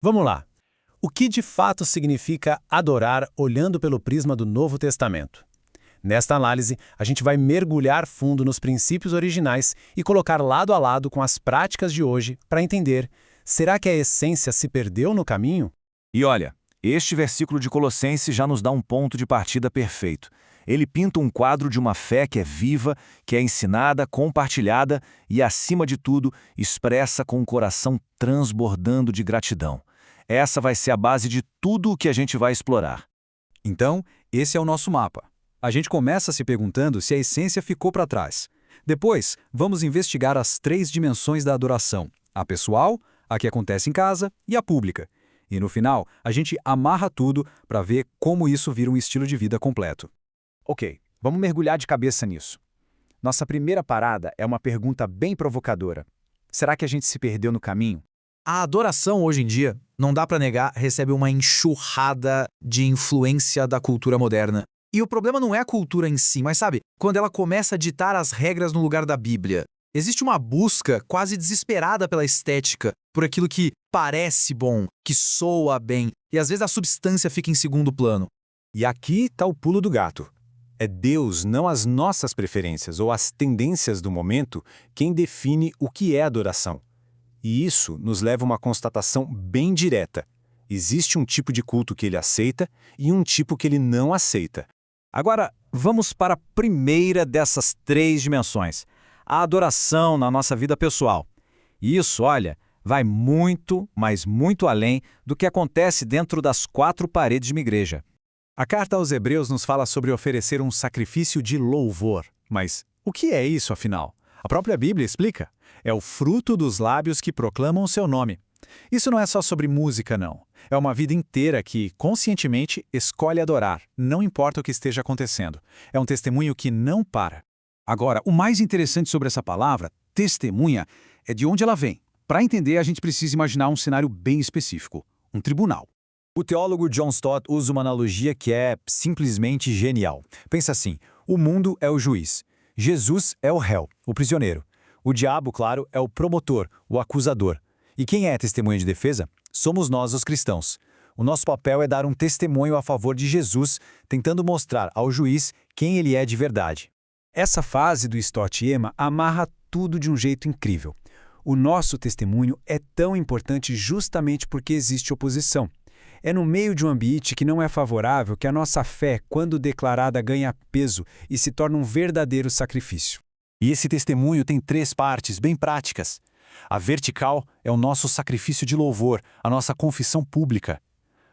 Vamos lá. O que de fato significa adorar olhando pelo prisma do Novo Testamento? Nesta análise, a gente vai mergulhar fundo nos princípios originais e colocar lado a lado com as práticas de hoje para entender: será que a essência se perdeu no caminho? E olha, este versículo de Colossenses já nos dá um ponto de partida perfeito. Ele pinta um quadro de uma fé que é viva, que é ensinada, compartilhada e, acima de tudo, expressa com o coração transbordando de gratidão. Essa vai ser a base de tudo o que a gente vai explorar. Então, esse é o nosso mapa. A gente começa se perguntando se a essência ficou para trás. Depois, vamos investigar as 3 dimensões da adoração: a pessoal, a que acontece em casa e a pública. E no final, a gente amarra tudo para ver como isso vira um estilo de vida completo. Ok, vamos mergulhar de cabeça nisso. Nossa primeira parada é uma pergunta bem provocadora. Será que a gente se perdeu no caminho? A adoração, hoje em dia, não dá pra negar, recebe uma enxurrada de influência da cultura moderna. E o problema não é a cultura em si, mas sabe, quando ela começa a ditar as regras no lugar da Bíblia. Existe uma busca quase desesperada pela estética, por aquilo que parece bom, que soa bem, e às vezes a substância fica em segundo plano. E aqui está o pulo do gato. É Deus, não as nossas preferências ou as tendências do momento, quem define o que é adoração. E isso nos leva a uma constatação bem direta. Existe um tipo de culto que ele aceita e um tipo que ele não aceita. Agora, vamos para a primeira dessas 3 dimensões, a adoração na nossa vida pessoal. E isso, olha, vai muito, mas muito além do que acontece dentro das 4 paredes de uma igreja. A carta aos Hebreus nos fala sobre oferecer um sacrifício de louvor. Mas o que é isso, afinal? A própria Bíblia explica. É o fruto dos lábios que proclamam o seu nome. Isso não é só sobre música, não. É uma vida inteira que, conscientemente, escolhe adorar, não importa o que esteja acontecendo. É um testemunho que não para. Agora, o mais interessante sobre essa palavra, testemunha, é de onde ela vem. Para entender, a gente precisa imaginar um cenário bem específico: um tribunal. O teólogo John Stott usa uma analogia que é simplesmente genial. Pensa assim, o mundo é o juiz, Jesus é o réu, o prisioneiro. O diabo, claro, é o promotor, o acusador. E quem é a testemunha de defesa? Somos nós, os cristãos. O nosso papel é dar um testemunho a favor de Jesus, tentando mostrar ao juiz quem ele é de verdade. Essa fase do Stott e Emma amarra tudo de um jeito incrível. O nosso testemunho é tão importante justamente porque existe oposição. É no meio de um ambiente que não é favorável que a nossa fé, quando declarada, ganha peso e se torna um verdadeiro sacrifício. E esse testemunho tem 3 partes bem práticas. A vertical é o nosso sacrifício de louvor, a nossa confissão pública.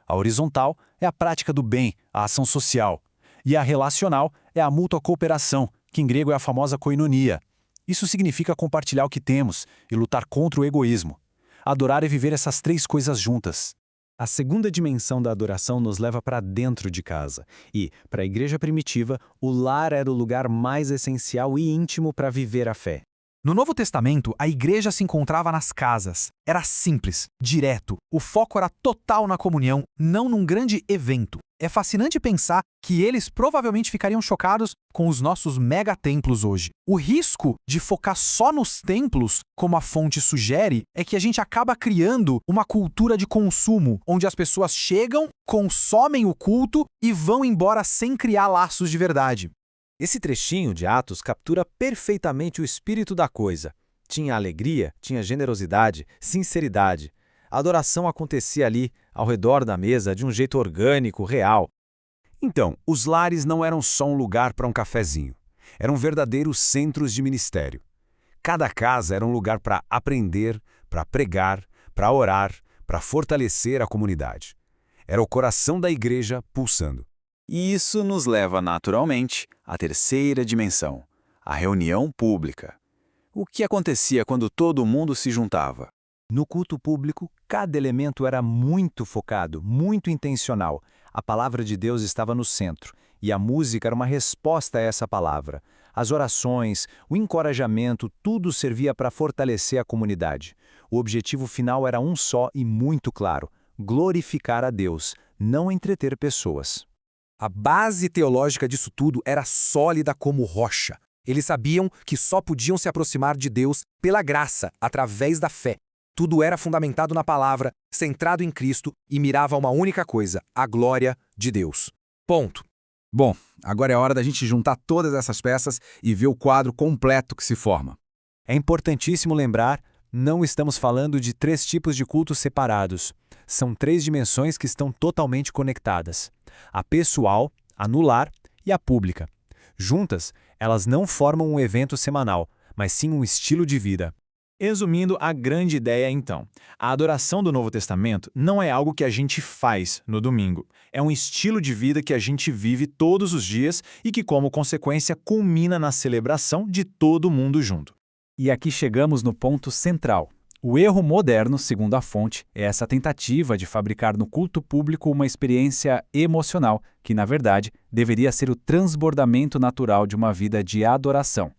A horizontal é a prática do bem, a ação social. E a relacional é a mútua cooperação, que em grego é a famosa koinonia. Isso significa compartilhar o que temos e lutar contra o egoísmo. Adorar é viver essas 3 coisas juntas. A segunda dimensão da adoração nos leva para dentro de casa. E, para a igreja primitiva, o lar era o lugar mais essencial e íntimo para viver a fé. No Novo Testamento, a igreja se encontrava nas casas. Era simples, direto. O foco era total na comunhão, não num grande evento. É fascinante pensar que eles provavelmente ficariam chocados com os nossos megatemplos hoje. O risco de focar só nos templos, como a fonte sugere, é que a gente acaba criando uma cultura de consumo, onde as pessoas chegam, consomem o culto e vão embora sem criar laços de verdade. Esse trechinho de Atos captura perfeitamente o espírito da coisa. Tinha alegria, tinha generosidade, sinceridade. A adoração acontecia ali, ao redor da mesa, de um jeito orgânico, real. Então, os lares não eram só um lugar para um cafezinho. Eram verdadeiros centros de ministério. Cada casa era um lugar para aprender, para pregar, para orar, para fortalecer a comunidade. Era o coração da igreja pulsando. E isso nos leva naturalmente à terceira dimensão, a reunião pública. O que acontecia quando todo mundo se juntava? No culto público, cada elemento era muito focado, muito intencional. A palavra de Deus estava no centro, e a música era uma resposta a essa palavra. As orações, o encorajamento, tudo servia para fortalecer a comunidade. O objetivo final era um só e muito claro: glorificar a Deus, não entreter pessoas. A base teológica disso tudo era sólida como rocha. Eles sabiam que só podiam se aproximar de Deus pela graça, através da fé. Tudo era fundamentado na palavra, centrado em Cristo e mirava uma única coisa: a glória de Deus. Ponto. Bom, agora é hora da gente juntar todas essas peças e ver o quadro completo que se forma. É importantíssimo lembrar, não estamos falando de 3 tipos de cultos separados. São 3 dimensões que estão totalmente conectadas: a pessoal, a no lar e a pública. Juntas, elas não formam um evento semanal, mas sim um estilo de vida. Resumindo a grande ideia, então, a adoração do Novo Testamento não é algo que a gente faz no domingo. É um estilo de vida que a gente vive todos os dias e que, como consequência, culmina na celebração de todo mundo junto. E aqui chegamos no ponto central. O erro moderno, segundo a fonte, é essa tentativa de fabricar no culto público uma experiência emocional, que, na verdade, deveria ser o transbordamento natural de uma vida de adoração.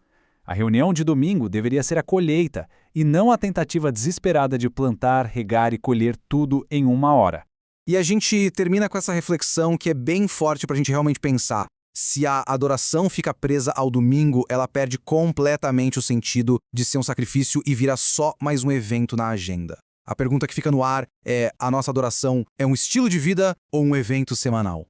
A reunião de domingo deveria ser a colheita, e não a tentativa desesperada de plantar, regar e colher tudo em 1 hora. E a gente termina com essa reflexão que é bem forte para a gente realmente pensar. Se a adoração fica presa ao domingo, ela perde completamente o sentido de ser um sacrifício e vira só mais um evento na agenda. A pergunta que fica no ar é: a nossa adoração é um estilo de vida ou um evento semanal?